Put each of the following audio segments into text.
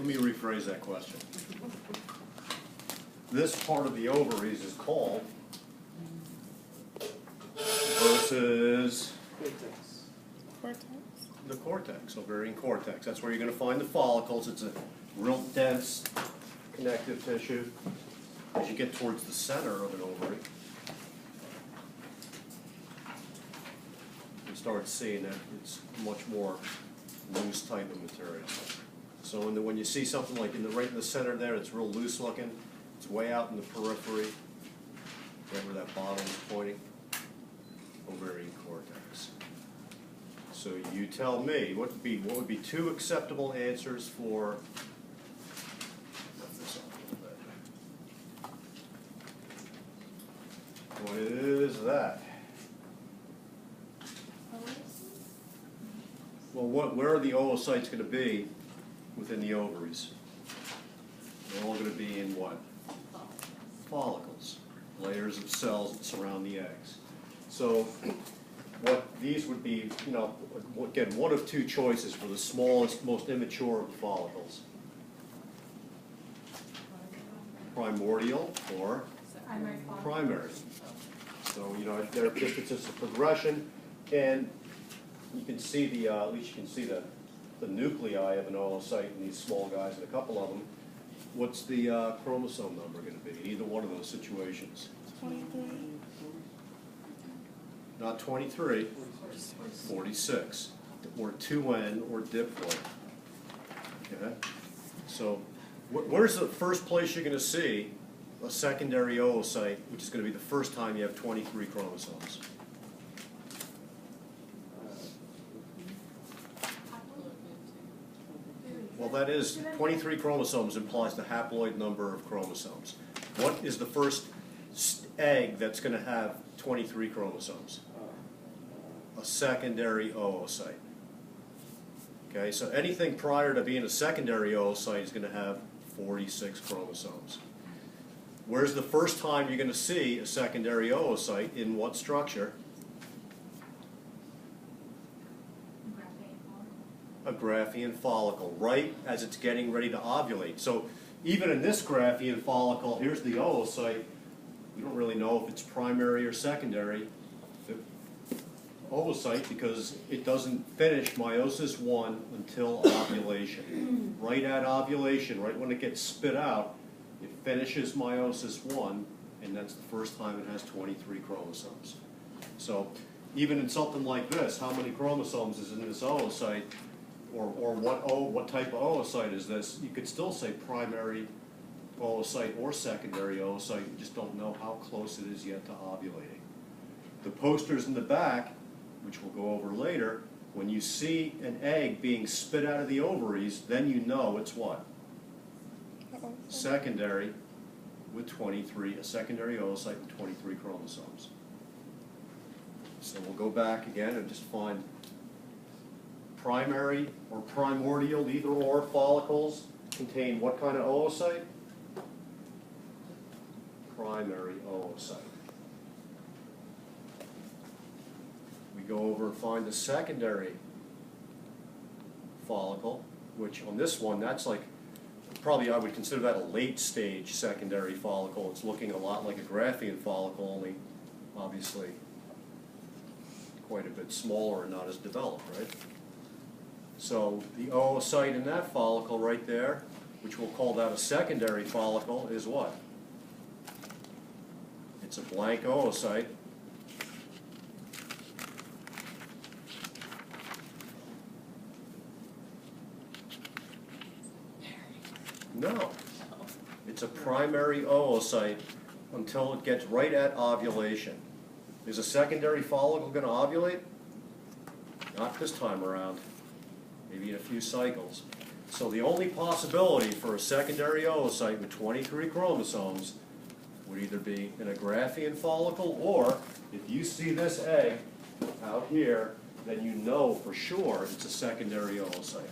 me rephrase that question. This part of the ovaries is called versus Cortex. the cortex, ovarian cortex. That's where you're going to find the follicles. It's a real dense connective tissue. As you get towards the center of an ovary, you start seeing that it's much more loose type of material. So when you see something like right in the center there, it's real loose looking. It's way out in the periphery, right where that bottom is pointing. Ovarian cortex. So you tell me what would be two acceptable answers for. Lift this up a little bit. What is that? Well, where are the oocytes going to be within the ovaries? They're all going to be in what? Follicles, layers of cells that surround the eggs. So what these would be, again, one of two choices for the smallest, most immature of the follicles. Primordial or primary. So, it's just a progression, and you can see at least you can see the nuclei of an oocyte in these small guys, and a couple of them. What's the chromosome number going to be in either one of those situations? 23. Not 23, 46, or 2N, or diploid. Okay? So where's the first place you're going to see a secondary oocyte, which is going to be the first time you have 23 chromosomes? Well, that is, 23 chromosomes implies the haploid number of chromosomes. What is the first egg that's going to have 23 chromosomes? A secondary oocyte. Okay, so anything prior to being a secondary oocyte is going to have 46 chromosomes. Where's the first time you're going to see a secondary oocyte? In what structure? A Graafian follicle, right as it's getting ready to ovulate. So even in this Graafian follicle, here's the oocyte. We don't really know if it's primary or secondary. The oocyte, because it doesn't finish meiosis 1 until ovulation. Right at ovulation, right when it gets spit out, it finishes meiosis 1, and that's the first time it has 23 chromosomes. So even in something like this, how many chromosomes is in this oocyte? Or what type of oocyte is this? You could still say primary oocyte or secondary oocyte. You just don't know how close it is yet to ovulating. The posters in the back, which we'll go over later, when you see an egg being spit out of the ovaries, then you know it's what? Secondary with 23, a secondary oocyte with 23 chromosomes. So we'll go back again and just find primary or primordial, either or follicles contain what kind of oocyte? Primary oocyte. We go over and find the secondary follicle, which on this one, that's like, probably I would consider that a late stage secondary follicle. It's looking a lot like a Graafian follicle, only obviously quite a bit smaller and not as developed, right? So the oocyte in that follicle right there, which we'll call that a secondary follicle, is what? It's a blank oocyte. No. It's a primary oocyte until it gets right at ovulation. Is a secondary follicle going to ovulate? Not this time around. Maybe in a few cycles. So the only possibility for a secondary oocyte with 23 chromosomes would either be in a Graafian follicle, or if you see this egg out here, then you know for sure it's a secondary oocyte.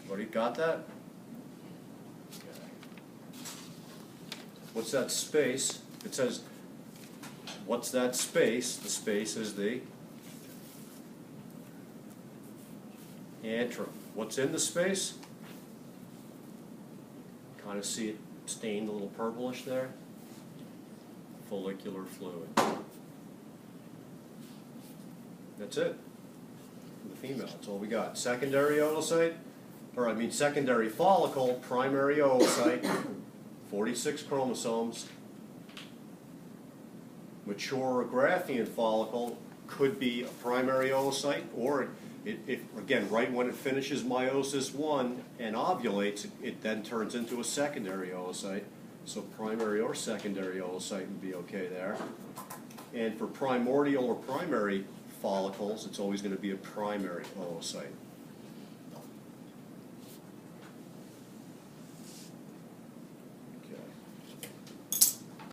Everybody got that? Okay. What's that space? It says, what's that space? The space is the antrum. What's in the space? Kind of see it stained a little purplish there. Follicular fluid. That's it. For the female, that's all we got. Secondary oocyte, secondary follicle, primary oocyte, 46 chromosomes. Mature Graafian follicle could be a primary oocyte, or if again, right when it finishes meiosis 1 and ovulates, it then turns into a secondary oocyte. So primary or secondary oocyte would be okay there. And for primordial or primary follicles, it's always going to be a primary oocyte.